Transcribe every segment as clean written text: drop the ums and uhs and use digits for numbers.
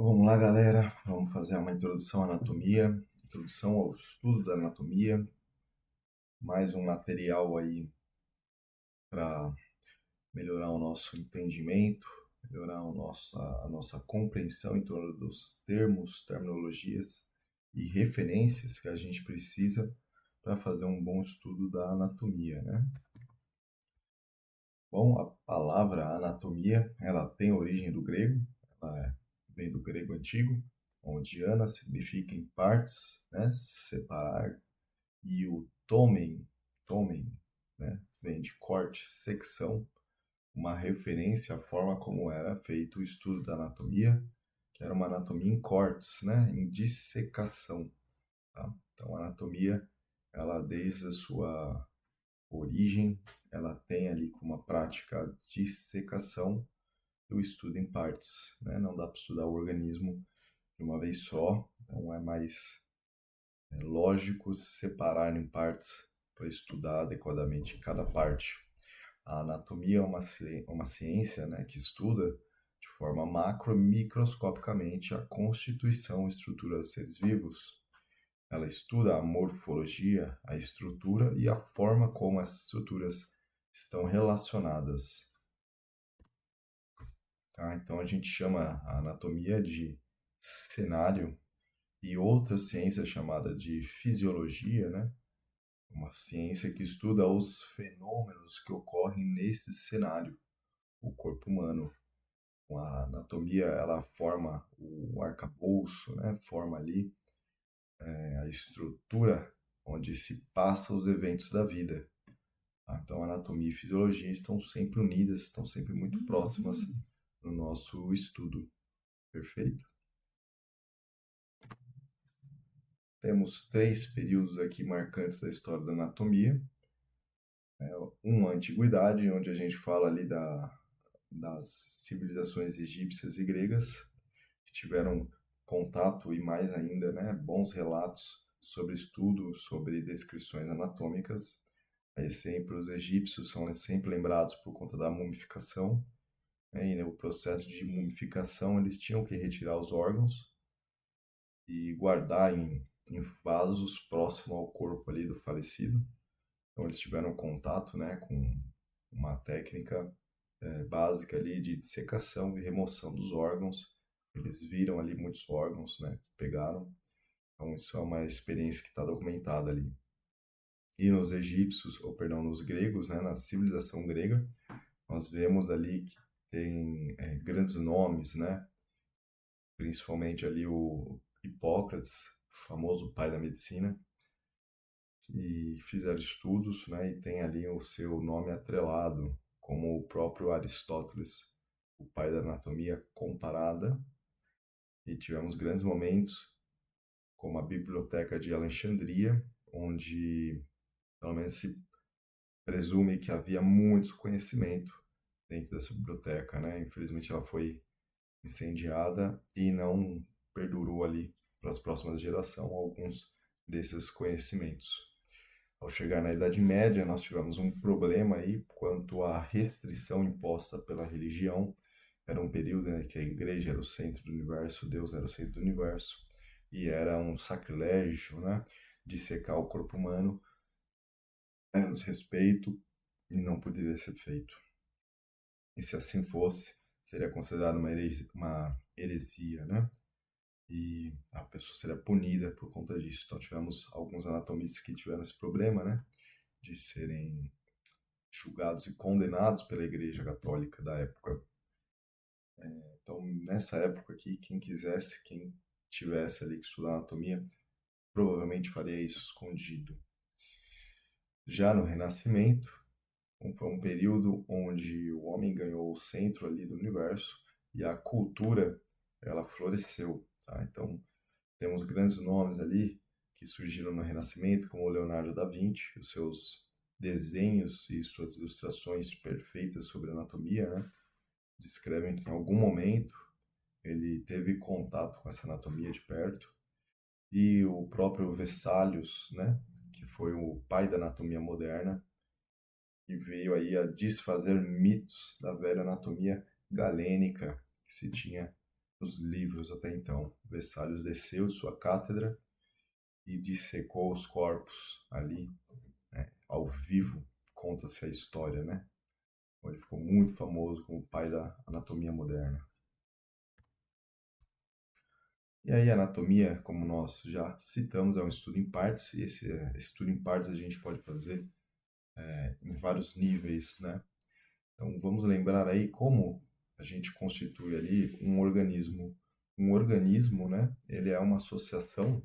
Vamos lá, galera. Vamos fazer uma introdução à anatomia, introdução ao estudo da anatomia, mais um material aí para melhorar o nosso entendimento, melhorar a nossa compreensão em torno dos termos, terminologias e referências que a gente precisa para fazer um bom estudo da anatomia, né? Bom, a palavra anatomia, ela tem origem do grego, vem do grego antigo, onde ana significa em partes, né, separar, e o tomen, né, vem de corte, secção, uma referência à forma como era feito o estudo da anatomia, que era uma anatomia em cortes, né, em dissecação, tá? Então, a anatomia, ela desde a sua origem, ela tem ali como uma prática a dissecação e o estudo em partes, né? Não dá para estudar o organismo de uma vez só, então é mais lógico separar em partes para estudar adequadamente cada parte. A anatomia é uma ciência, né, que estuda de forma macro e microscopicamente a constituição e estrutura dos seres vivos. Ela estuda a morfologia, a estrutura e a forma como essas estruturas estão relacionadas. Tá? Então a gente chama a anatomia de cenário e outra ciência chamada de fisiologia, né? Uma ciência que estuda os fenômenos que ocorrem nesse cenário, o corpo humano. A anatomia, ela forma o arcabouço, né? Forma ali a estrutura onde se passam os eventos da vida. Tá? Então, anatomia e fisiologia estão sempre unidas, estão sempre muito próximas no nosso estudo. Perfeito? Temos três períodos aqui marcantes da história da anatomia. Uma, a antiguidade, onde a gente fala ali das civilizações egípcias e gregas, que tiveram contato e mais ainda, né, bons relatos sobre estudo, sobre descrições anatômicas. Aí sempre os egípcios são sempre lembrados por conta da mumificação, né, e no processo de mumificação eles tinham que retirar os órgãos e guardar em vasos próximo ao corpo ali do falecido. Então eles tiveram contato, né, com uma técnica básica ali de dissecação e remoção dos órgãos. Eles viram ali muitos órgãos, né, pegaram. Então isso é uma experiência que está documentada ali. E nos egípcios, ou perdão, nos gregos, né, na civilização grega, nós vemos ali que tem grandes nomes, né, principalmente ali o Hipócrates, famoso pai da medicina, e fizeram estudos, né, e tem ali o seu nome atrelado, como o próprio Aristóteles, o pai da anatomia comparada, e tivemos grandes momentos, como a Biblioteca de Alexandria, onde pelo menos se presume que havia muito conhecimento dentro dessa biblioteca, né? Infelizmente ela foi incendiada e não perdurou ali para as próximas gerações alguns desses conhecimentos. Ao chegar na Idade Média, nós tivemos um problema aí quanto à restrição imposta pela religião. Era um período, né, que a igreja era o centro do universo, Deus era o centro do universo, e era um sacrilégio, né, dissecar o corpo humano, era um desrespeito e não poderia ser feito. E se assim fosse, seria considerado uma heresia, né? E a pessoa seria punida por conta disso. Então tivemos alguns anatomistas que tiveram esse problema, né, de serem julgados e condenados pela Igreja Católica da época. Então, nessa época aqui, quem tivesse ali que estudar anatomia, provavelmente faria isso escondido. Já no Renascimento, foi um período onde o homem ganhou o centro ali do universo e a cultura, ela floresceu, tá? Então, temos grandes nomes ali que surgiram no Renascimento, como Leonardo da Vinci, os seus desenhos e suas ilustrações perfeitas sobre anatomia, né, descrevem que em algum momento ele teve contato com essa anatomia de perto. E o próprio Vesalius, né, que foi o pai da anatomia moderna, que veio aí a desfazer mitos da velha anatomia galênica que se tinha nos livros até então. Vessálios desceu de sua cátedra e dissecou os corpos ali, né, ao vivo, conta-se a história, né? Ele ficou muito famoso como o pai da anatomia moderna. E aí, a anatomia, como nós já citamos, é um estudo em partes, e esse estudo em partes a gente pode fazer em vários níveis, né? Então, vamos lembrar aí como a gente constitui ali um organismo. Um organismo, né? Ele é uma associação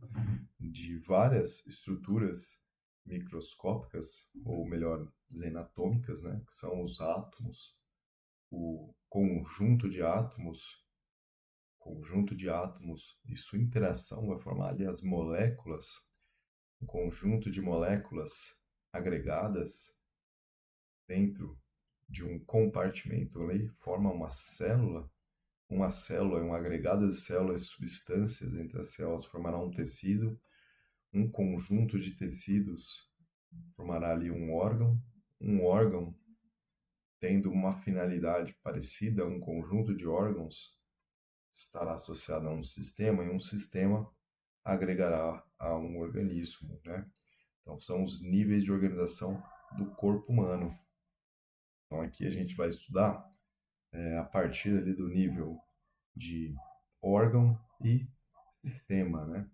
de várias estruturas microscópicas, ou melhor dizendo, atômicas, né? Que são os átomos, o conjunto de átomos e sua interação vai formar ali as moléculas, um conjunto de moléculas agregadas dentro de um compartimento ali, forma uma célula. Uma célula é um agregado de células e substâncias entre as células formará um tecido, um conjunto de tecidos formará ali um órgão tendo uma finalidade parecida, um conjunto de órgãos estará associado a um sistema e um sistema agregará a um organismo, né? Então são os níveis de organização do corpo humano. Então aqui a gente vai estudar a partir ali do nível de órgão e sistema, né?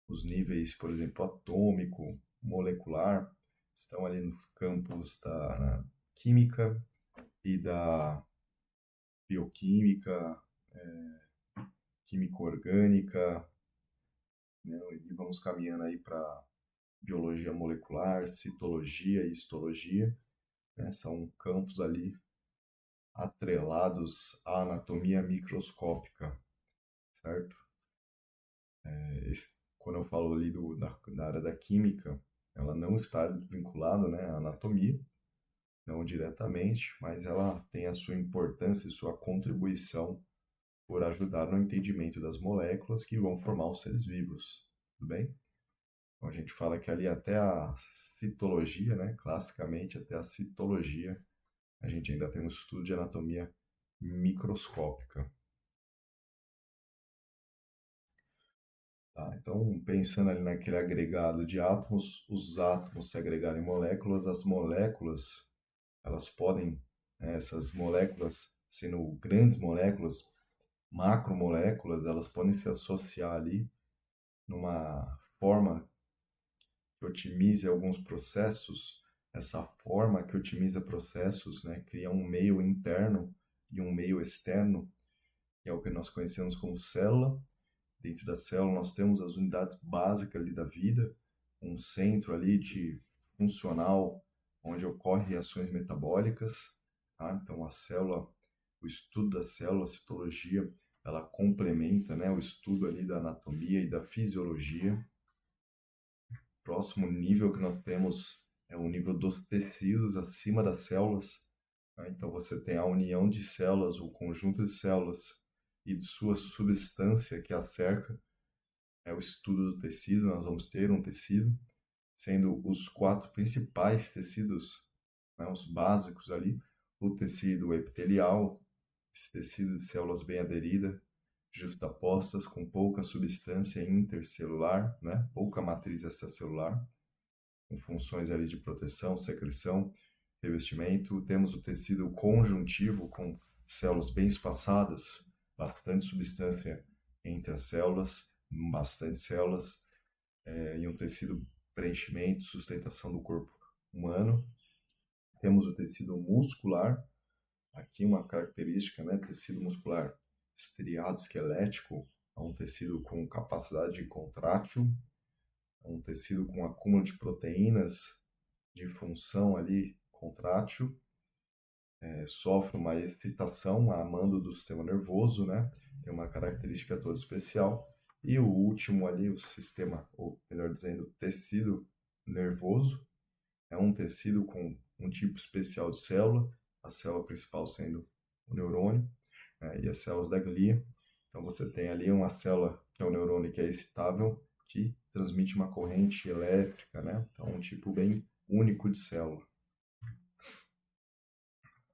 Os níveis, por exemplo, atômico, molecular, estão ali nos campos da química e da bioquímica, química orgânica, né? E vamos caminhando aí para biologia molecular, citologia e histologia, né? São campos ali atrelados à anatomia microscópica, certo? Quando eu falo ali da área da química, ela não está vinculada, né, à anatomia, não diretamente, mas ela tem a sua importância e sua contribuição por ajudar no entendimento das moléculas que vão formar os seres vivos, tudo bem? Então a gente fala que ali até a citologia, né, classicamente até a citologia, a gente ainda tem um estudo de anatomia microscópica. Tá? Então, pensando ali naquele agregado de átomos, os átomos se agregarem em moléculas, as moléculas, elas podem, né, essas moléculas, sendo grandes moléculas, macromoléculas, elas podem se associar ali numa forma que otimize alguns processos. Essa forma que otimiza processos, né, cria um meio interno e um meio externo, que é o que nós conhecemos como célula. Dentro da célula nós temos as unidades básicas ali da vida, um centro ali de funcional, onde ocorrem reações metabólicas, tá? Então a célula, o estudo da célula, a citologia, ela complementa, né, o estudo ali da anatomia e da fisiologia. Próximo nível que nós temos é o nível dos tecidos acima das células, tá? Então você tem a união de células, o conjunto de células e de sua substância que a cerca, é o estudo do tecido. Nós vamos ter um tecido, sendo os quatro principais tecidos, né, os básicos ali, o tecido epitelial, esse tecido de células bem aderidas, justapostas, com pouca substância intercelular, né, pouca matriz extracelular, com funções ali de proteção, secreção, revestimento. Temos o tecido conjuntivo, com células bem espaçadas, bastante substância entre as células, bastante células, e um tecido preenchimento, sustentação do corpo humano. Temos o tecido muscular, aqui uma característica, né, tecido muscular estriado esquelético, é um tecido com capacidade contrátil, é um tecido com acúmulo de proteínas de função ali contrátil, sofre uma excitação a mando do sistema nervoso, né, tem uma característica toda especial. E o último ali, o sistema, ou melhor dizendo, tecido nervoso, é um tecido com um tipo especial de célula, a célula principal sendo o neurônio, né, e as células da glia. Então você tem ali uma célula que é o neurônio que é excitável, que transmite uma corrente elétrica, né? Então um tipo bem único de célula.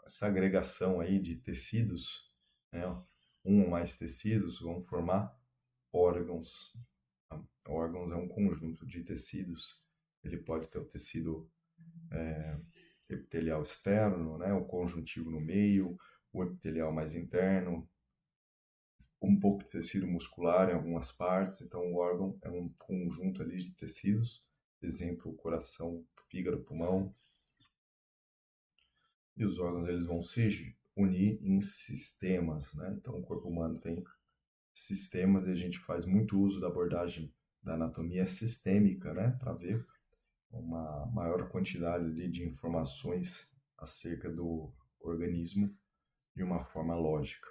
Essa agregação aí de tecidos, né, um ou mais tecidos vão formar órgãos. Tá? Órgãos é um conjunto de tecidos. Ele pode ter o tecido epitelial externo, né, o conjuntivo no meio, o epitelial mais interno, um pouco de tecido muscular em algumas partes. Então, o órgão é um conjunto ali de tecidos, exemplo, coração, fígado, pulmão. E os órgãos eles vão se unir em sistemas, né? Então, o corpo humano tem sistemas e a gente faz muito uso da abordagem da anatomia sistêmica, né, para ver uma maior quantidade ali de informações acerca do organismo de uma forma lógica.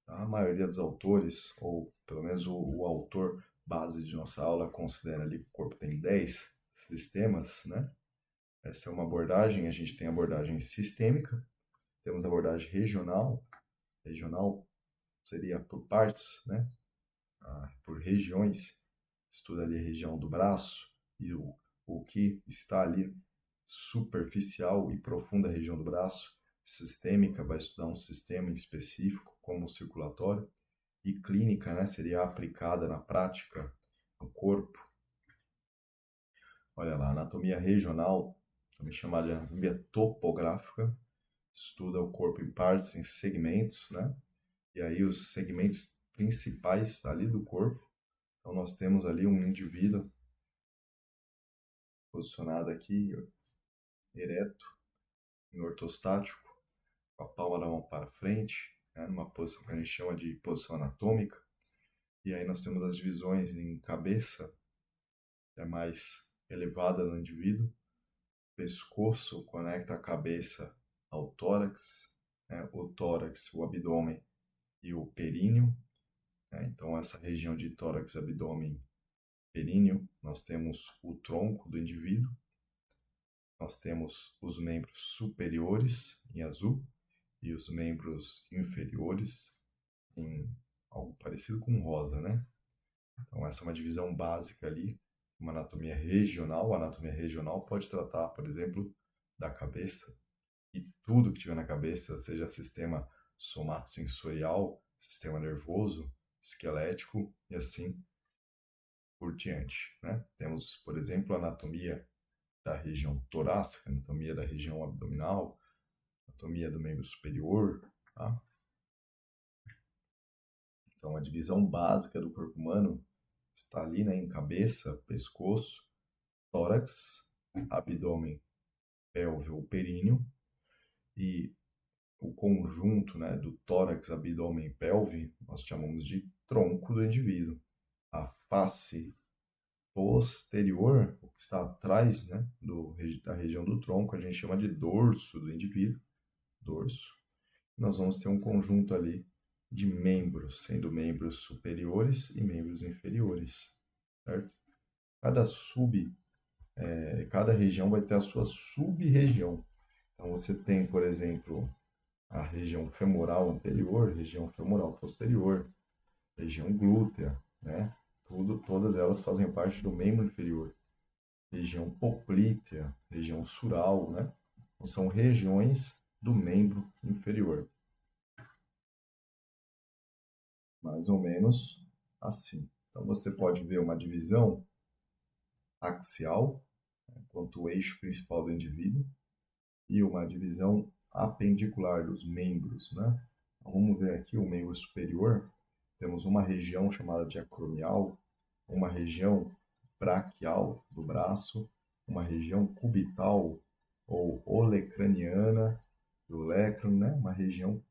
A maioria dos autores, ou pelo menos o autor base de nossa aula, considera ali que o corpo tem 10 sistemas, né? Essa é uma abordagem, a gente tem a abordagem sistêmica, temos a abordagem regional. Regional seria por partes, né? Por regiões, estuda ali a região do braço e o que está ali superficial e profunda região do braço. Sistêmica vai estudar um sistema em específico, como o circulatório, e clínica, né, seria aplicada na prática no corpo. Olha lá, anatomia regional, também chamada de anatomia topográfica, estuda o corpo em partes, em segmentos, né? E aí os segmentos principais ali do corpo. Então nós temos ali um indivíduo posicionado aqui, ereto, em ortostático, com a palma da mão para frente, né, numa posição que a gente chama de posição anatômica. E aí nós temos as divisões em cabeça, que é mais elevada no indivíduo, pescoço conecta a cabeça ao tórax, né, o tórax, o abdômen e o períneo. Né, então essa região de tórax, abdômen, períneo, nós temos o tronco do indivíduo, nós temos os membros superiores em azul e os membros inferiores em algo parecido com rosa, né? Então essa é uma divisão básica ali, uma anatomia regional. A anatomia regional pode tratar, por exemplo, da cabeça e tudo que tiver na cabeça, seja sistema somatosensorial, sistema nervoso, esquelético e assim por diante, né? Temos, por exemplo, a anatomia da região torácica, anatomia da região abdominal, anatomia do membro superior, tá? Então, a divisão básica do corpo humano está ali, né, em cabeça, pescoço, tórax, abdômen, pelve ou períneo, e o conjunto, né, do tórax, abdômen e pelve, nós chamamos de tronco do indivíduo. A face posterior, o que está atrás, né, da região do tronco, a gente chama de dorso do indivíduo, dorso. Nós vamos ter um conjunto ali de membros, sendo membros superiores e membros inferiores, certo? Cada região vai ter a sua sub-região. Então você tem, por exemplo, a região femoral anterior, região femoral posterior, região glútea, né? Todas elas fazem parte do membro inferior. Região poplítea, região sural, né? Então, são regiões do membro inferior. Mais ou menos assim. Então você pode ver uma divisão axial, né, quanto o eixo principal do indivíduo, e uma divisão apendicular dos membros, né? Então, vamos ver aqui o membro superior. Temos uma região chamada de acromial, uma região braquial do braço, uma região cubital ou olecraniana do lécron, né? Uma região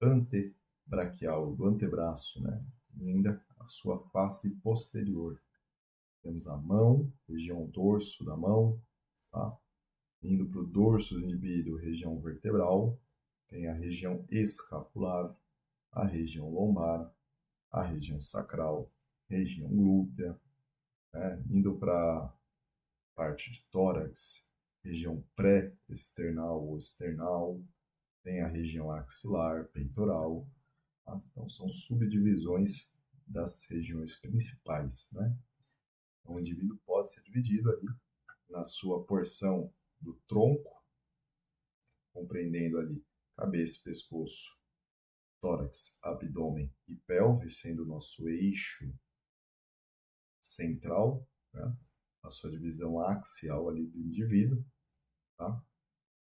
antebraquial do antebraço, né? E ainda a sua face posterior. Temos a mão, região dorso da mão, tá? Indo para o dorso do indivíduo, região vertebral, tem a região escapular, a região lombar, a região sacral, região glútea, né? Indo para a parte de tórax, região pré-external ou external, tem a região axilar, peitoral. Tá? Então, são subdivisões das regiões principais, né? Então, o indivíduo pode ser dividido ali na sua porção do tronco, compreendendo ali cabeça, pescoço, tórax, abdômen e pelve, sendo o nosso eixo central, né? A sua divisão axial ali do indivíduo, tá?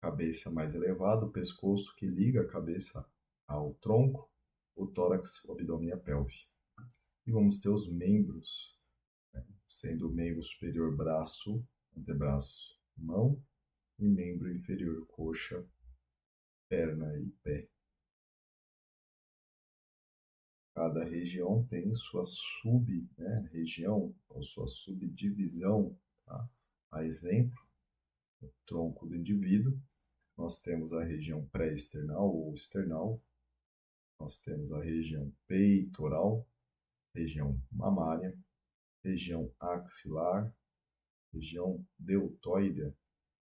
Cabeça mais elevada, o pescoço que liga a cabeça ao tronco, o tórax, o abdômen e a pelve. E vamos ter os membros, né? Sendo o membro superior braço, antebraço, mão, e membro inferior coxa, perna e pé. Cada região tem sua sub-região, ou sua subdivisão, tá? A exemplo, o tronco do indivíduo, nós temos a região pré-esternal ou external, nós temos a região peitoral, região mamária, região axilar, região deltoide,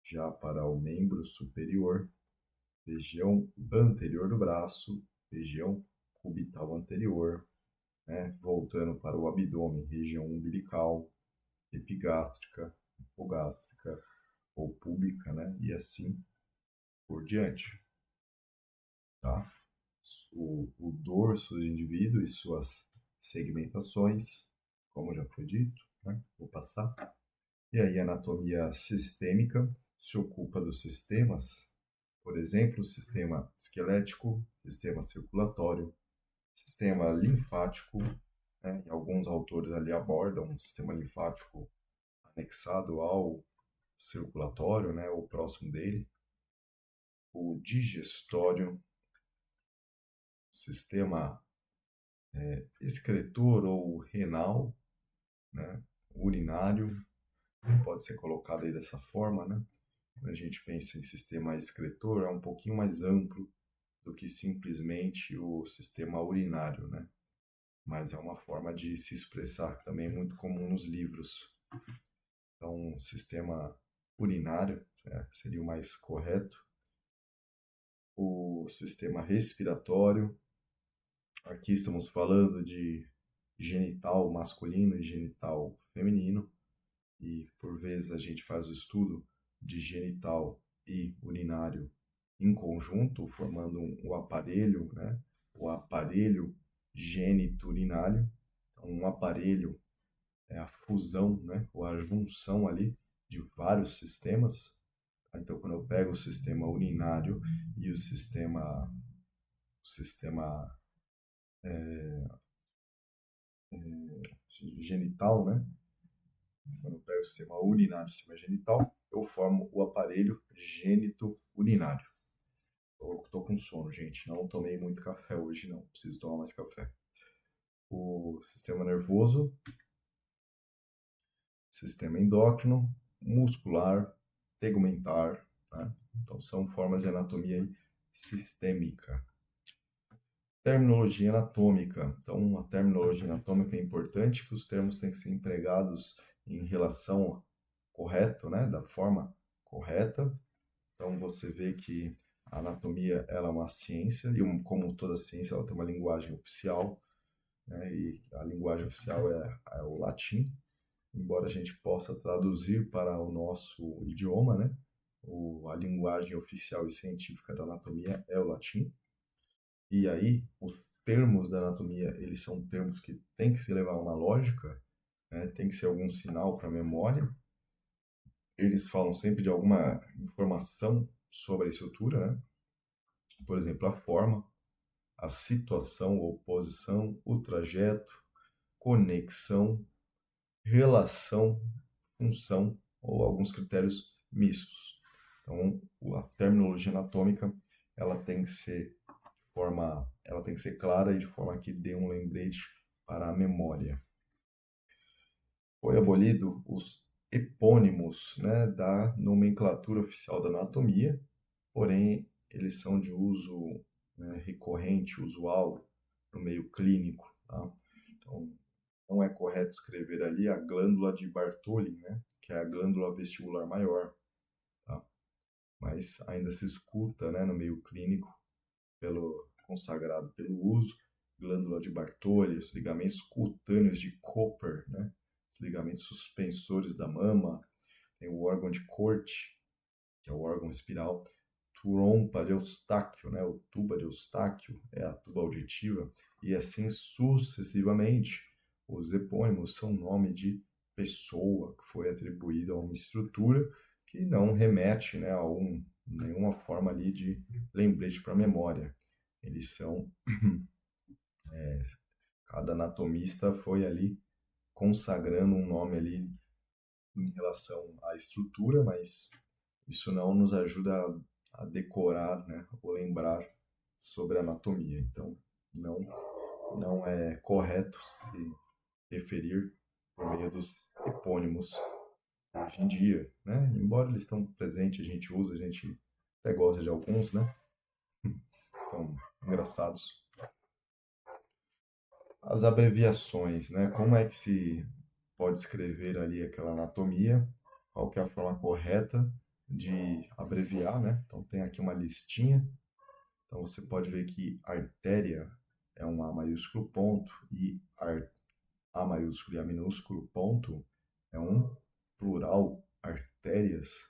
já para o membro superior, região anterior do braço, região cubital anterior, né? Voltando para o abdômen, região umbilical, epigástrica, hipogástrica ou púbica, né? E assim por diante, tá? O dorso do indivíduo e suas segmentações, como já foi dito, né? Vou passar. E aí a anatomia sistêmica se ocupa dos sistemas, por exemplo, o sistema esquelético, sistema circulatório, sistema linfático, né? E alguns autores ali abordam o sistema linfático anexado ao circulatório, né? Ou próximo dele, o digestório, sistema excretor ou renal, né? Urinário, pode ser colocado aí dessa forma, né? Quando a gente pensa em sistema excretor, é um pouquinho mais amplo do que simplesmente o sistema urinário, né? Mas é uma forma de se expressar também muito comum nos livros. Então, sistema urinário seria o mais correto. O sistema respiratório, aqui estamos falando de genital masculino e genital feminino, e por vezes a gente faz o estudo de genital e urinário em conjunto, formando o aparelho, né? O aparelho geniturinário. Então, um aparelho é a fusão, né? Ou a junção ali de vários sistemas. Então, quando eu pego o sistema urinário e o sistema genital, né? Quando eu pego o sistema urinário e o sistema genital, eu formo o aparelho gênito-urinário. Tô com sono, gente. Não tomei muito café hoje, não. Preciso tomar mais café. O sistema nervoso, sistema endócrino, muscular, tegumentar, né? Então, são formas de anatomia aí sistêmica. Terminologia anatômica. Então, a terminologia anatômica é importante, que os termos têm que ser empregados em relação correto, né? Da forma correta. Então, você vê que a anatomia ela é uma ciência, e como toda ciência, ela tem uma linguagem oficial, né? E a linguagem oficial é o latim, embora a gente possa traduzir para o nosso idioma, né? A linguagem oficial e científica da anatomia é o latim. E aí, os termos da anatomia, eles são termos que tem que se levar a uma lógica, né? Tem que ser algum sinal para a memória. Eles falam sempre de alguma informação sobre a estrutura, né? Por exemplo, a forma, a situação ou posição, o trajeto, conexão, relação, função ou alguns critérios mistos. Então, a terminologia anatômica, ela tem que ser clara e de forma que dê um lembrete para a memória. Foi abolido os epônimos, né, da nomenclatura oficial da anatomia, porém eles são de uso, né, recorrente, usual no meio clínico, tá? Então, não é correto escrever ali a glândula de Bartholin, né, que é a glândula vestibular maior, tá? Mas ainda se escuta, né, no meio clínico, consagrado pelo uso, glândula de Bartholin, os ligamentos cutâneos de Cooper, né, os ligamentos suspensores da mama, tem o órgão de Corte, que é o órgão espiral. trompa de Eustáquio, né? O tuba de Eustáquio é a tuba auditiva, e assim sucessivamente. Os epônimos são nome de pessoa que foi atribuída a uma estrutura que não remete, né, a nenhuma forma ali de lembrete para a memória. Eles são, cada anatomista foi ali consagrando um nome ali em relação à estrutura, mas isso não nos ajuda a decorar, né, ou lembrar sobre anatomia. Então, não, não é correto se referir por meio dos epônimos hoje em dia, né? Embora eles estão presentes, a gente usa, a gente até gosta de alguns, né? São engraçados. As abreviações, né? Como é que se pode escrever ali aquela anatomia? Qual que é a forma correta de abreviar, né? Então tem aqui uma listinha. Então você pode ver que artéria é um A maiúsculo ponto e A maiúsculo e A minúsculo ponto é um plural, artérias.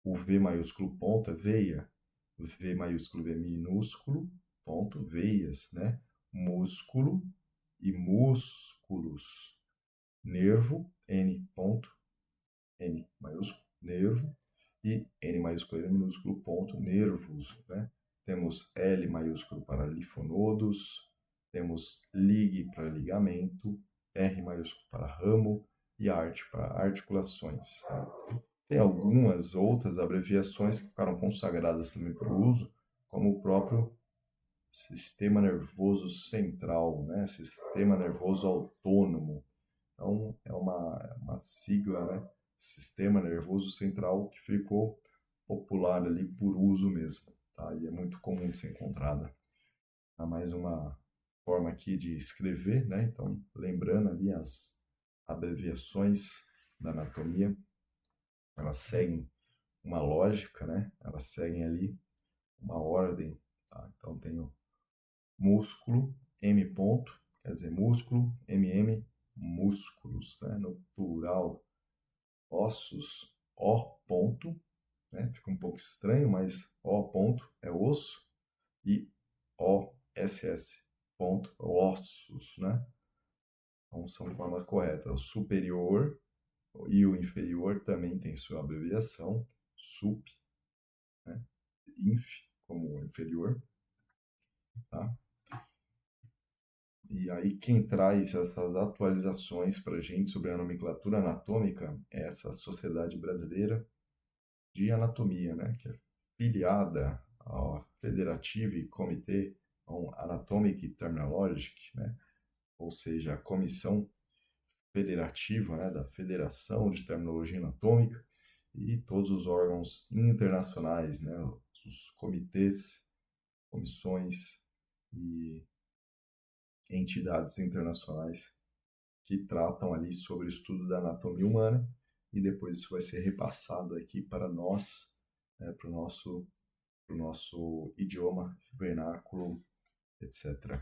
O V maiúsculo ponto é veia, V maiúsculo V minúsculo ponto, veias, né? Músculo e músculos. Nervo, N ponto, N maiúsculo, nervo, e N maiúsculo e N minúsculo ponto, nervos, né? Temos L maiúsculo para linfonodos, temos lig para ligamento, R maiúsculo para ramo e art para articulações. Tá? Tem algumas outras abreviações que ficaram consagradas também para o uso, como o próprio sistema nervoso central, né? Sistema nervoso autônomo. Então, é uma sigla, né? Sistema nervoso central, que ficou popular ali por uso mesmo, tá? E é muito comum de ser encontrada. Há mais uma forma aqui de escrever, né? Então, lembrando ali as abreviações da anatomia, elas seguem uma lógica, né? Elas seguem ali uma ordem, tá? Então, tem o músculo, M ponto, quer dizer músculo, MM, músculos, né? No plural, ossos, O ponto, né? Fica um pouco estranho, mas O ponto é osso e OSS ponto, ossos, né? Então são formas corretas. O superior e o inferior também tem sua abreviação, sup, né? Inf, como inferior, tá? E aí quem traz essas atualizações para a gente sobre a nomenclatura anatômica é essa Sociedade Brasileira de Anatomia, né, que é filiada ao Federative Comité on Anatomic Terminology, né, ou seja, a comissão federativa, né, da Federação de Terminologia Anatômica, e todos os órgãos internacionais, né, os comitês, comissões e entidades internacionais que tratam ali sobre o estudo da anatomia humana, e depois isso vai ser repassado aqui para nós, né, para o nosso idioma, vernáculo, etc.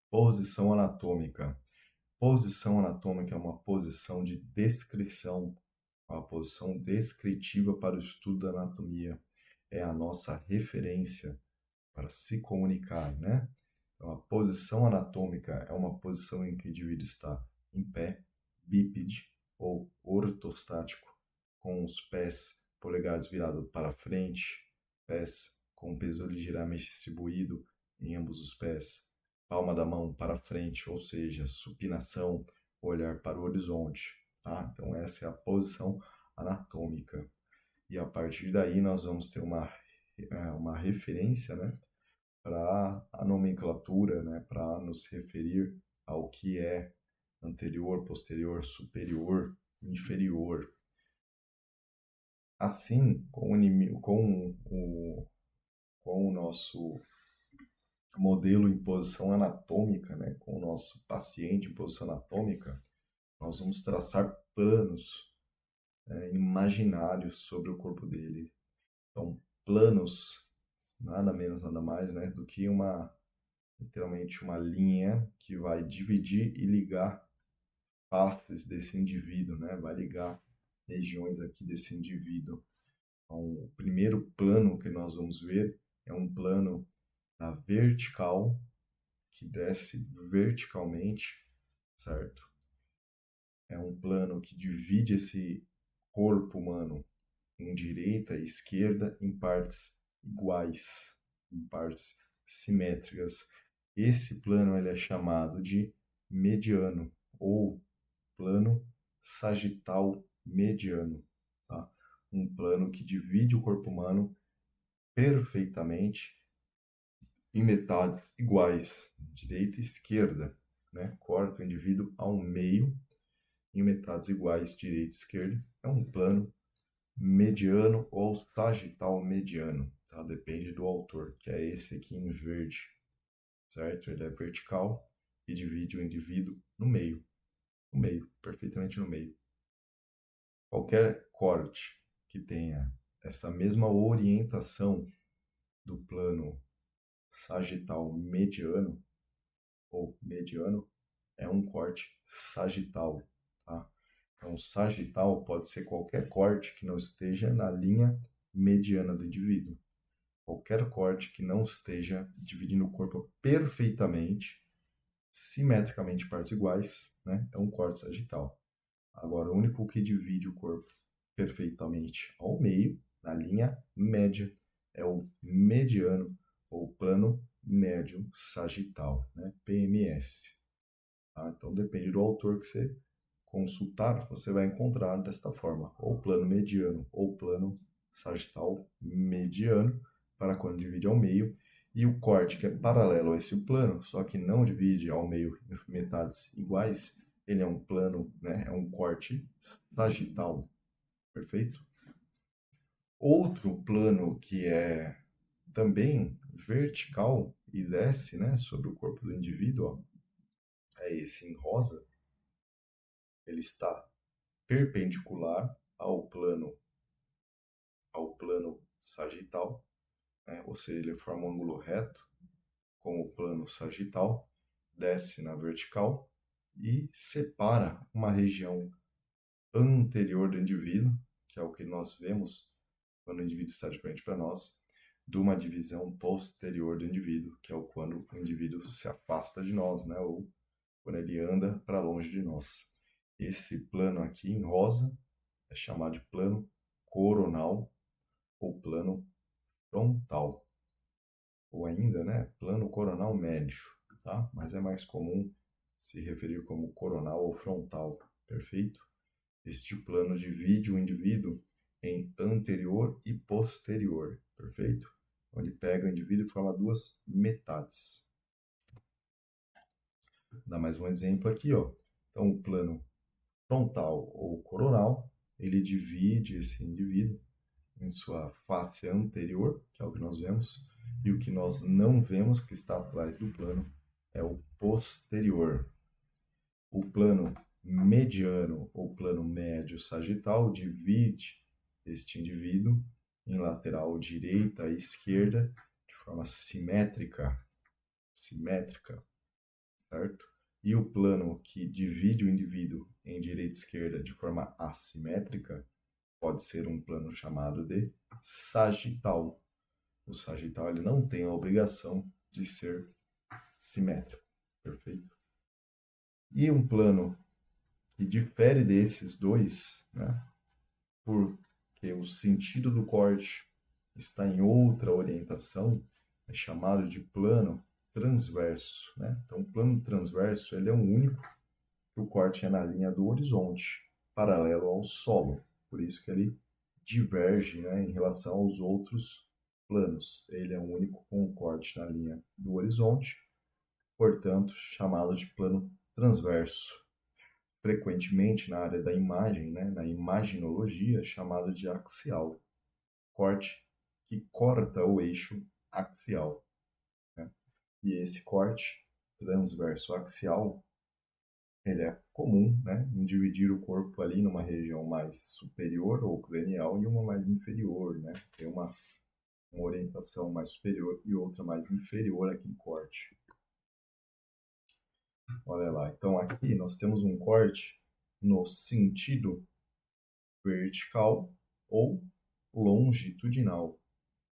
Posição anatômica. Posição anatômica é uma posição de descrição, uma posição descritiva para o estudo da anatomia. É a nossa referência para se comunicar, né? Então, a posição anatômica é uma posição em que o indivíduo está em pé, bípede ou ortostático, com os pés polegares virados para frente, pés com peso ligeiramente distribuído em ambos os pés, palma da mão para frente, ou seja, supinação, olhar para o horizonte. Tá? Então, essa é a posição anatômica. E a partir daí nós vamos ter uma referência, né, para a nomenclatura, né, para nos referir ao que é anterior, posterior, superior, inferior. Assim, com o nosso modelo em posição anatômica, né, com o nosso paciente em posição anatômica, nós vamos traçar planos, imaginários sobre o corpo dele. Então, planos, nada menos, nada mais, né, do que literalmente uma linha que vai dividir e ligar faces desse indivíduo, né? Vai ligar regiões aqui desse indivíduo. Então, o primeiro plano que nós vamos ver é um plano da vertical, que desce verticalmente, certo? É um plano que divide esse corpo humano em direita e esquerda em partes iguais, em partes simétricas. Esse plano ele é chamado de mediano ou plano sagital mediano, tá? Um plano que divide o corpo humano perfeitamente em metades iguais, direita e esquerda, né? Corta o indivíduo ao meio em metades iguais, direita e esquerda. É um plano mediano ou sagital mediano, tá? Depende do autor, que é esse aqui em verde, certo? Ele é vertical e divide o indivíduo no meio, perfeitamente no meio. Qualquer corte que tenha essa mesma orientação do plano sagital mediano ou mediano é um corte sagital, tá? Então, sagital pode ser qualquer corte que não esteja na linha mediana do indivíduo. Qualquer corte que não esteja dividindo o corpo perfeitamente, simetricamente partes iguais, né, é um corte sagital. Agora, o único que divide o corpo perfeitamente ao meio, na linha média, é o mediano ou plano médio sagital, né, PMS. Tá? Então, depende do autor que você consultar, você vai encontrar desta forma, ou plano mediano ou plano sagital mediano, para quando divide ao meio, e o corte que é paralelo a esse plano, só que não divide ao meio em metades iguais, ele é um plano, né, é um corte sagital, perfeito? Outro plano que é também vertical e desce, né, sobre o corpo do indivíduo, ó, é esse em rosa, ele está perpendicular ao plano sagital, né? Ou seja, ele forma um ângulo reto com o plano sagital, desce na vertical e separa uma região anterior do indivíduo, que é o que nós vemos quando o indivíduo está de frente para nós, de uma divisão posterior do indivíduo, que é o quando o indivíduo se afasta de nós, né? Ou quando ele anda para longe de nós. Esse plano aqui em rosa é chamado de plano coronal ou plano frontal, ou ainda, né, plano coronal médio, tá? Mas é mais comum se referir como coronal ou frontal, perfeito? Este plano divide o indivíduo em anterior e posterior, perfeito? Onde pega o indivíduo e forma duas metades. Vou dar mais um exemplo aqui, ó. Então, o plano frontal ou coronal, ele divide esse indivíduo em sua face anterior, que é o que nós vemos, e o que nós não vemos, que está atrás do plano, é o posterior. O plano mediano ou plano médio sagital divide este indivíduo em lateral direita e esquerda de forma simétrica, certo? E o plano que divide o indivíduo em direita e esquerda de forma assimétrica pode ser um plano chamado de sagital. O sagital ele não tem a obrigação de ser simétrico, perfeito? E um plano que difere desses dois, né, porque o sentido do corte está em outra orientação, é chamado de plano transverso, né? Então, o plano transverso ele é o único que o corte é na linha do horizonte, paralelo ao solo. Por isso que ele diverge, né, em relação aos outros planos. Ele é o único com o corte na linha do horizonte, portanto, chamado de plano transverso. Frequentemente na área da imagem, né, na imaginologia, chamado de axial. Corte que corta o eixo axial, né? E esse corte transverso axial ele é comum, né, em dividir o corpo ali numa região mais superior ou cranial e uma mais inferior, né? Tem uma orientação mais superior e outra mais inferior aqui em corte. Olha lá, então aqui nós temos um corte no sentido vertical ou longitudinal,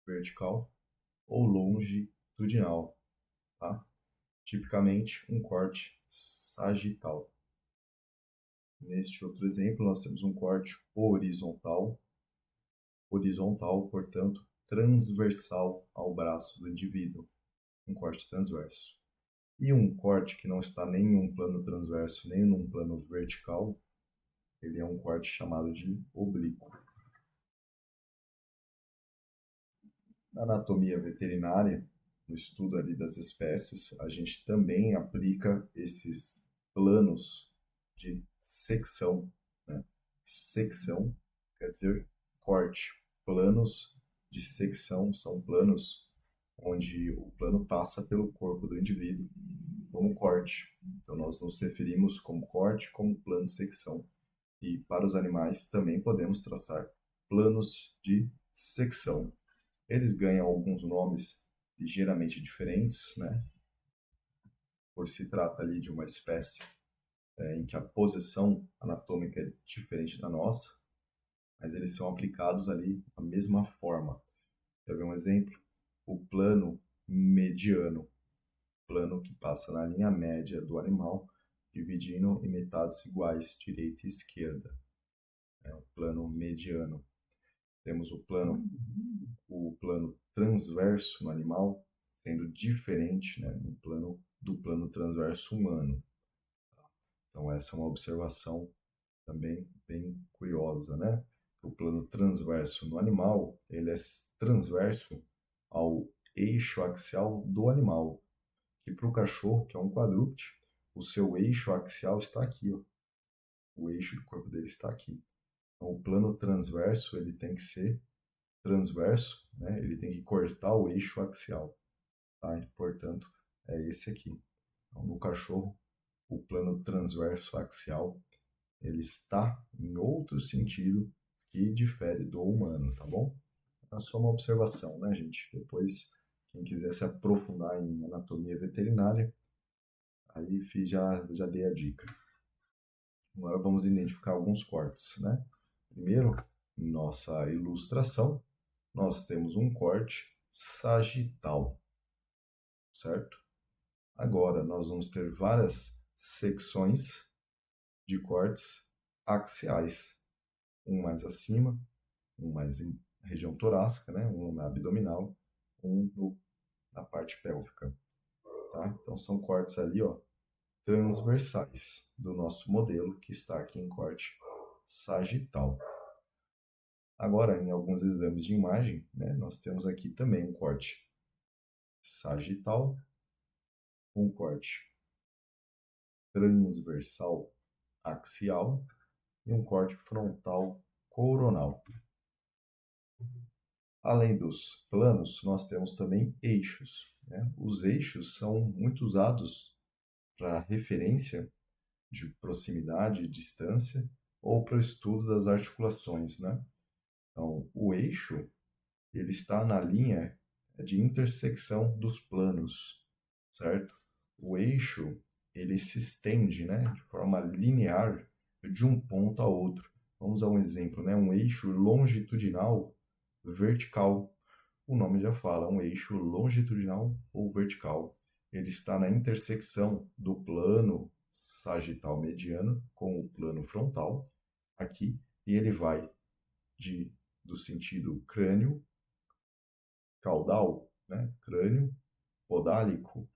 vertical ou longitudinal, tá? Tipicamente um corte sagital. Neste outro exemplo, nós temos um corte horizontal, portanto, transversal ao braço do indivíduo, um corte transverso. E um corte que não está nem em um plano transverso nem num plano vertical, ele é um corte chamado de oblíquo. Na anatomia veterinária, no estudo ali das espécies, a gente também aplica esses planos de secção, né? Secção quer dizer corte. Planos de secção são planos onde o plano passa pelo corpo do indivíduo como corte. Então nós nos referimos como corte, como plano de secção. E para os animais também podemos traçar planos de secção. Eles ganham alguns nomes ligeiramente diferentes, né? Por se trata ali de uma espécie em que a posição anatômica é diferente da nossa, mas eles são aplicados ali da mesma forma. Quer ver um exemplo? O plano mediano, plano que passa na linha média do animal, dividindo em metades iguais, direita e esquerda. É o plano mediano. Temos o plano transverso no animal, sendo diferente, né, do plano transverso humano. Então essa é uma observação também bem curiosa, né? O plano transverso no animal, ele é transverso ao eixo axial do animal. E para o cachorro, que é um quadrúpede, o seu eixo axial está aqui, ó. O eixo do corpo dele está aqui. Então, o plano transverso, ele tem que ser transverso, né? Ele tem que cortar o eixo axial, tá? E, portanto, é esse aqui. Então, no cachorro, o plano transverso axial, ele está em outro sentido que difere do humano, tá bom? É só uma observação, né, gente? Depois, quem quiser se aprofundar em anatomia veterinária, aí já dei a dica. Agora vamos identificar alguns cortes, né? Primeiro, nossa ilustração, nós temos um corte sagital, certo? Agora nós vamos ter várias secções de cortes axiais, um mais acima, um mais em região torácica, né? Um na abdominal, na parte pélvica, tá? Então são cortes ali, ó, transversais do nosso modelo que está aqui em corte sagital. Agora, em alguns exames de imagem, né, nós temos aqui também um corte sagital, um corte transversal axial e um corte frontal coronal. Além dos planos, nós temos também eixos, né? Os eixos são muito usados para referência de proximidade e distância ou para o estudo das articulações, né? Então, o eixo ele está na linha de intersecção dos planos, certo? O eixo ele se estende, né, de forma linear de um ponto a outro. Vamos a um exemplo, né? Um eixo longitudinal vertical. O nome já fala, um eixo longitudinal ou vertical. Ele está na intersecção do plano sagital mediano com o plano frontal, aqui, e ele vai do sentido crânio, caudal, né? Crânio, podálico,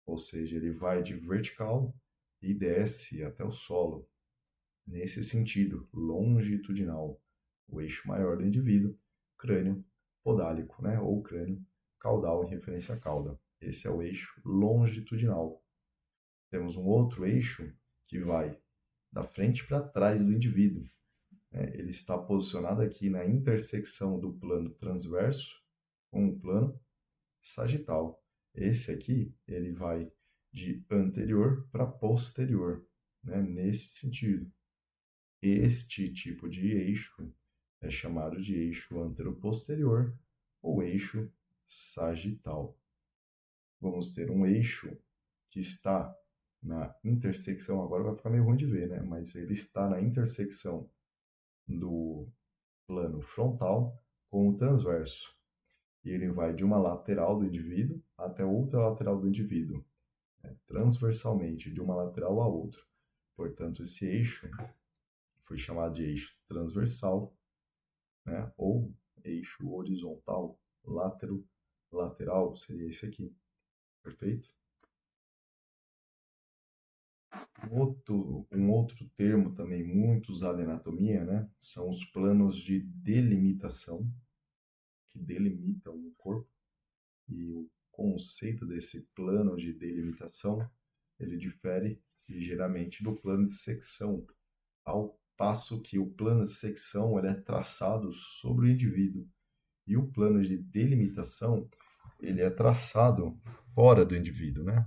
ou seja, ele vai de vertical e desce até o solo, nesse sentido longitudinal, o eixo maior do indivíduo, crânio podálico, né? Ou crânio caudal em referência à cauda. Esse é o eixo longitudinal. Temos um outro eixo que vai da frente para trás do indivíduo. Ele está posicionado aqui na intersecção do plano transverso com o plano sagital. Esse aqui, ele vai de anterior para posterior, né? Nesse sentido. Este tipo de eixo é chamado de eixo anteroposterior ou eixo sagital. Vamos ter um eixo que está na intersecção, agora vai ficar meio ruim de ver, né? Mas ele está na intersecção do plano frontal com o transverso. E ele vai de uma lateral do indivíduo até outra lateral do indivíduo, né, transversalmente, de uma lateral a outra. Portanto, esse eixo foi chamado de eixo transversal, né, ou eixo horizontal, lateral seria esse aqui, perfeito? Um outro termo também muito usado em anatomia, né, são os planos de delimitação, que delimitam o corpo, e o conceito desse plano de delimitação, ele difere ligeiramente do plano de secção, ao passo que o plano de secção ele é traçado sobre o indivíduo, e o plano de delimitação ele é traçado fora do indivíduo, né?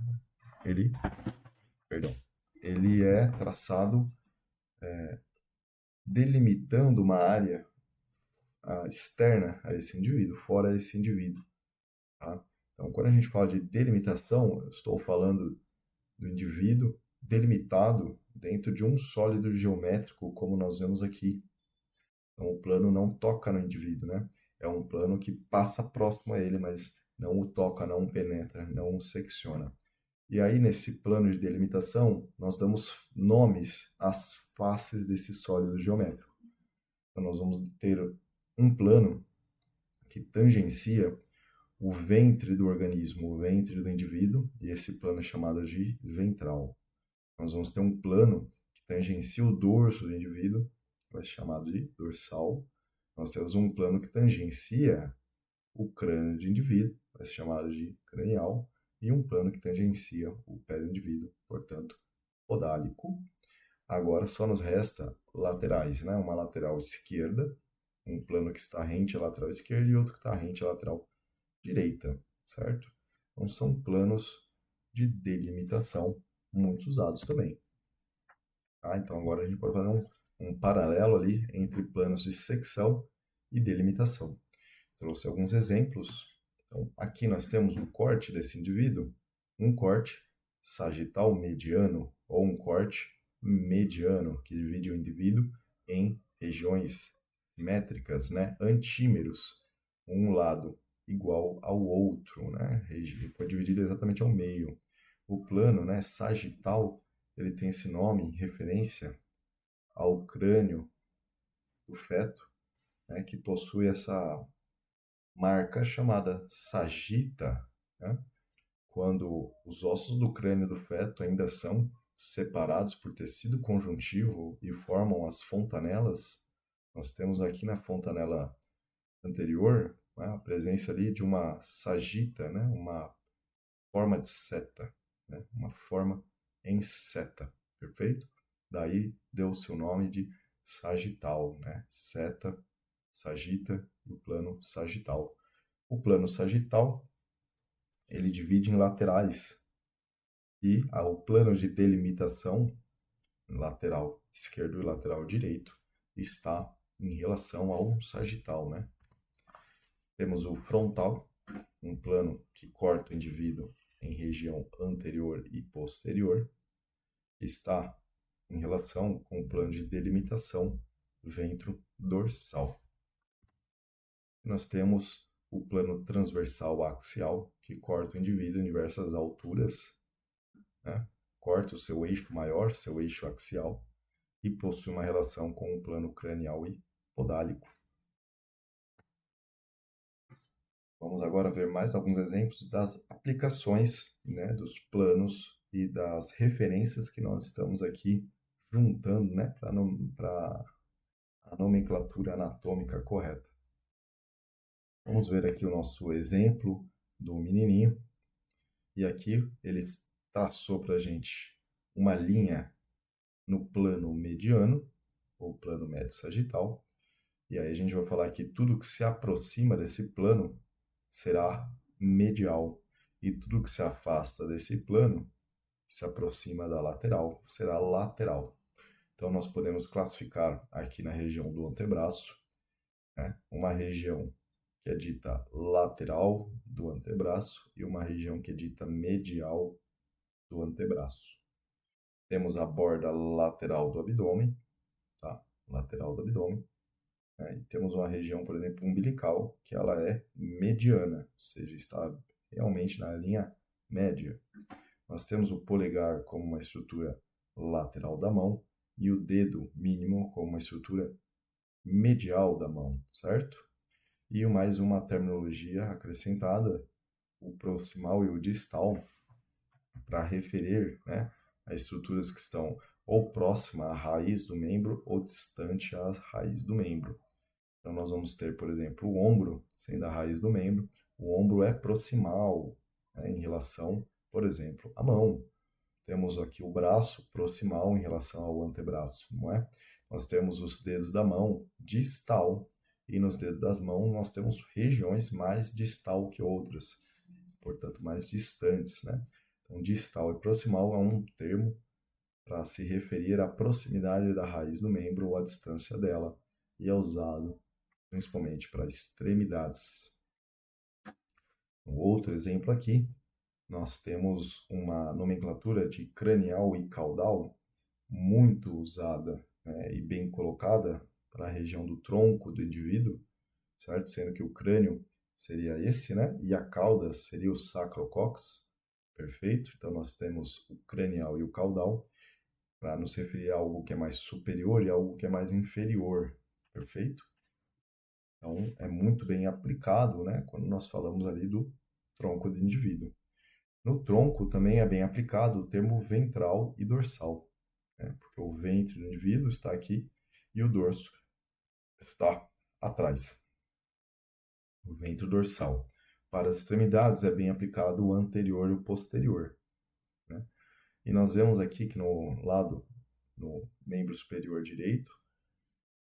Ele, perdão, ele é traçado delimitando uma área externa a esse indivíduo, fora esse indivíduo, tá? Então, quando a gente fala de delimitação, eu estou falando do indivíduo delimitado dentro de um sólido geométrico, como nós vemos aqui. Então, o plano não toca no indivíduo, né? É um plano que passa próximo a ele, mas não o toca, não o penetra, não o secciona. E aí, nesse plano de delimitação, nós damos nomes às faces desse sólido geométrico. Então, nós vamos ter um plano que tangencia o ventre do organismo, o ventre do indivíduo, e esse plano é chamado de ventral. Nós vamos ter um plano que tangencia o dorso do indivíduo, vai ser chamado de dorsal. Nós temos um plano que tangencia o crânio do indivíduo, vai ser chamado de cranial, e um plano que tangencia o pé do indivíduo, portanto, podálico. Agora só nos resta laterais, né? Uma lateral esquerda, um plano que está rente à lateral esquerda e outro que está rente à lateral direita, certo? Então são planos de delimitação muito usados também. Então agora a gente pode fazer um paralelo ali entre planos de secção e delimitação. Trouxe alguns exemplos. Então, aqui nós temos um corte desse indivíduo, um corte sagital mediano ou um corte mediano, que divide o indivíduo em regiões métricas, né, antímeros, um lado igual ao outro, né, foi dividido exatamente ao meio. O plano, né, sagital, ele tem esse nome em referência ao crânio do feto, né, que possui essa marca chamada sagita, né, quando os ossos do crânio do feto ainda são separados por tecido conjuntivo e formam as fontanelas. Nós temos aqui na fontanela anterior, né, a presença ali de uma sagita, né, uma forma de seta, né, uma forma em seta, perfeito? Daí deu-se o nome de sagital, né? Seta, sagita e o plano sagital. O plano sagital, ele divide em laterais e o plano de delimitação, lateral esquerdo e lateral direito, está em relação ao sagital, né? Temos o frontal, um plano que corta o indivíduo em região anterior e posterior, está em relação com o plano de delimitação ventro-dorsal. Nós temos o plano transversal axial, que corta o indivíduo em diversas alturas, né? Corta o seu eixo maior, seu eixo axial, e possui uma relação com o plano cranial e podálico. Vamos agora ver mais alguns exemplos das aplicações, né, dos planos e das referências que nós estamos aqui juntando, né, para a nomenclatura anatômica correta. Vamos ver aqui o nosso exemplo do menininho. E aqui ele traçou para a gente uma linha no plano mediano, ou plano médio sagital. E aí a gente vai falar que tudo que se aproxima desse plano será medial. E tudo que se afasta desse plano, se aproxima da lateral, será lateral. Então nós podemos classificar aqui na região do antebraço, né, uma região que é dita lateral do antebraço e uma região que é dita medial do antebraço. Temos a borda lateral do abdômen, tá? Lateral do abdômen. né? E temos uma região, por exemplo, umbilical, que ela é mediana, ou seja, está realmente na linha média. Nós temos o polegar como uma estrutura lateral da mão e o dedo mínimo como uma estrutura medial da mão, certo? E mais uma terminologia acrescentada, o proximal e o distal, para referir, né, a estruturas que estão ou próxima à raiz do membro ou distante à raiz do membro. Então, nós vamos ter, por exemplo, o ombro sendo a raiz do membro. O ombro é proximal, né, em relação, por exemplo, à mão. Temos aqui o braço proximal em relação ao antebraço, não é? Nós temos os dedos da mão distal, e nos dedos das mãos nós temos regiões mais distal que outras, portanto mais distantes, né? Então, distal e proximal é um termo para se referir à proximidade da raiz do membro ou à distância dela, e é usado principalmente para extremidades. Um outro exemplo aqui, nós temos uma nomenclatura de cranial e caudal muito usada, né, e bem colocada para a região do tronco do indivíduo, certo? Sendo que o crânio seria esse, né? E a cauda seria o sacrocox, perfeito? Então nós temos o cranial e o caudal para nos referir a algo que é mais superior e algo que é mais inferior, perfeito? Então é muito bem aplicado, né? Quando nós falamos ali do tronco do indivíduo. No tronco também é bem aplicado o termo ventral e dorsal, né? Porque o ventre do indivíduo está aqui e o dorso está atrás, o ventre dorsal. Para as extremidades é bem aplicado o anterior e o posterior, né? E nós vemos aqui que no lado, no membro superior direito,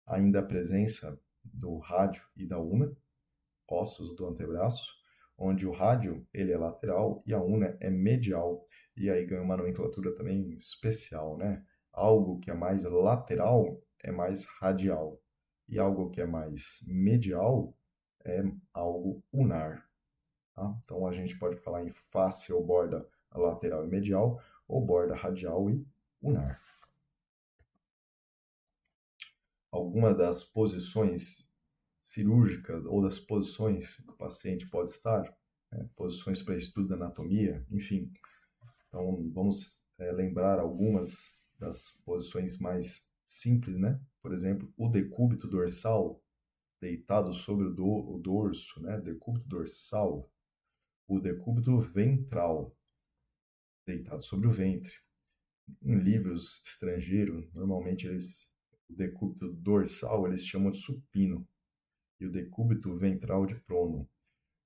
ainda a presença do rádio e da una, ossos do antebraço, onde o rádio ele é lateral e a una é medial, e aí ganha uma nomenclatura também especial, né? Algo que é mais lateral é mais radial, e algo que é mais medial é algo unar, tá? Então a gente pode falar em face ou borda lateral e medial, ou borda radial e unar. Alguma das posições cirúrgicas ou das posições que o paciente pode estar, né, posições para estudo da anatomia, enfim. Então, vamos lembrar algumas das posições mais simples, né? Por exemplo, o decúbito dorsal deitado sobre o dorso, né? Decúbito dorsal. O decúbito ventral deitado sobre o ventre. Em livros estrangeiros, normalmente o decúbito dorsal eles chamam de supino e o decúbito ventral de prono.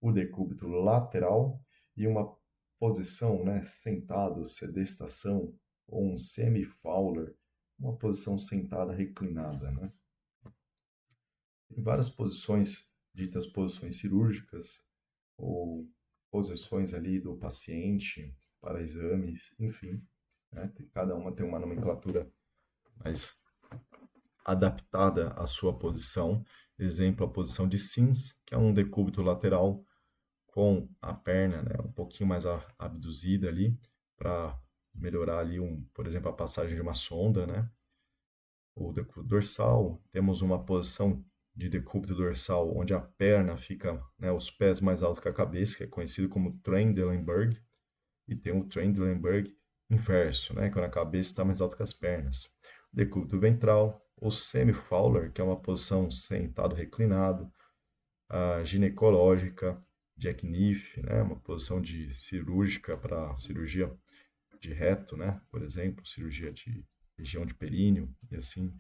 O decúbito lateral e uma posição, né, sentado, sedestação, ou um semi-Fowler, uma posição sentada reclinada, né? Tem várias posições, ditas posições cirúrgicas, ou posições ali do paciente para exames, enfim, né? Cada uma tem uma nomenclatura mais adaptada à sua posição. Exemplo, a posição de Sims, que é um decúbito lateral com a perna, né, um pouquinho mais abduzida ali, para melhorar ali, por exemplo, a passagem de uma sonda, né? O decúbito dorsal, temos uma posição de decúbito dorsal onde a perna fica, né, os pés mais altos que a cabeça, que é conhecido como Trendelenburg, e tem o Trendelenburg inverso, né, quando a cabeça está mais alta que as pernas. O decúbito ventral, o semi-Fowler, que é uma posição sentado reclinado, a ginecológica, jackknife, né, uma posição de cirúrgica para cirurgia de reto, né, por exemplo, cirurgia de região de períneo e assim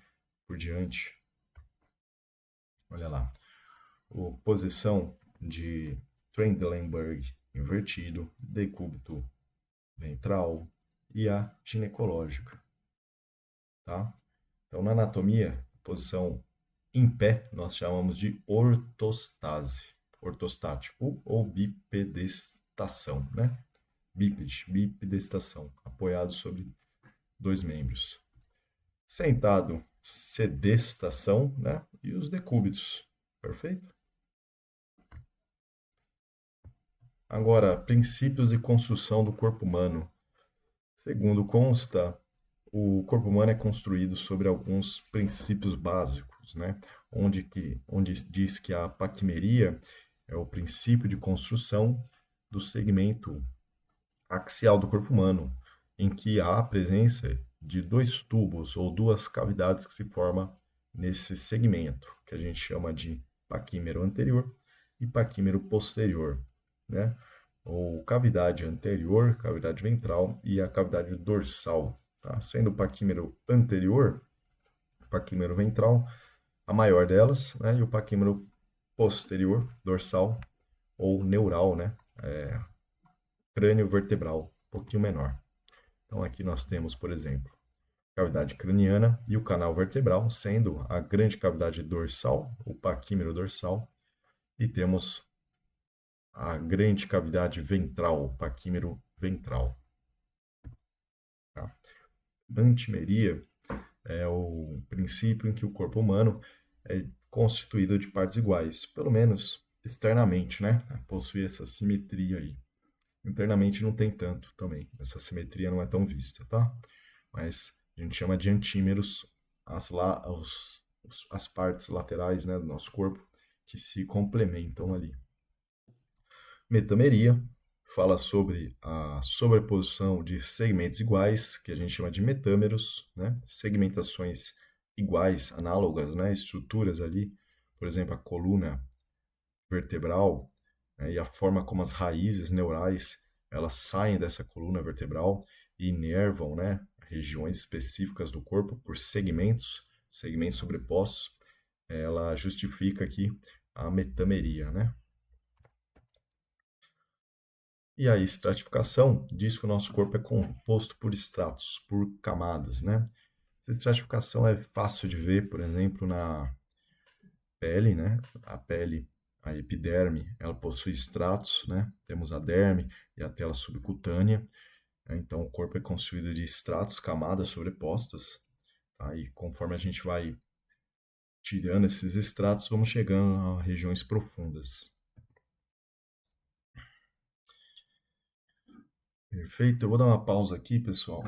por diante. Olha lá, a posição de Trendelenburg invertido, decúbito ventral e a ginecológica, tá? Então, na anatomia, posição em pé, nós chamamos de ortostase, ortostático ou bipedestação, né? Bípede, bipedestação, apoiado sobre dois membros. Sentado, sedestação, né? E os decúbitos, perfeito? Agora, princípios de construção do corpo humano. Segundo consta, o corpo humano é construído sobre alguns princípios básicos, né? onde diz que a paquimeria é o princípio de construção do segmento axial do corpo humano, em que há a presença de dois tubos ou duas cavidades que se formam nesse segmento, que a gente chama de paquímero anterior e paquímero posterior, né? Ou cavidade anterior, cavidade ventral e a cavidade dorsal, tá? Sendo o paquímero anterior, paquímero ventral, a maior delas, né? E o paquímero posterior, dorsal ou neural, né? Crânio vertebral, um pouquinho menor. Então aqui nós temos, por exemplo, cavidade craniana e o canal vertebral, sendo a grande cavidade dorsal, o paquímero dorsal, e temos a grande cavidade ventral, o paquímero ventral. Tá? Antimeria é o princípio em que o corpo humano é constituído de partes iguais, pelo menos externamente, né? Possui essa simetria aí. Internamente não tem tanto também, essa simetria não é tão vista, tá? Mas a gente chama de antímeros as partes laterais, né, do nosso corpo que se complementam ali. Metameria fala sobre a sobreposição de segmentos iguais, que a gente chama de metâmeros, né? Segmentações iguais, análogas, né? Estruturas ali, por exemplo, a coluna vertebral, né? E a forma como as raízes neurais elas saem dessa coluna vertebral e inervam, né? Regiões específicas do corpo por segmentos sobrepostos. Ela justifica aqui a metameria, né? E a estratificação diz que o nosso corpo é composto por estratos, por camadas, né? Essa estratificação é fácil de ver, por exemplo, na pele, né? A pele, a epiderme, ela possui estratos, né? Temos a derme e a tela subcutânea. Então, o corpo é constituído de estratos, camadas sobrepostas, tá? E conforme a gente vai tirando esses estratos, vamos chegando a regiões profundas. Perfeito, eu vou dar uma pausa aqui, pessoal,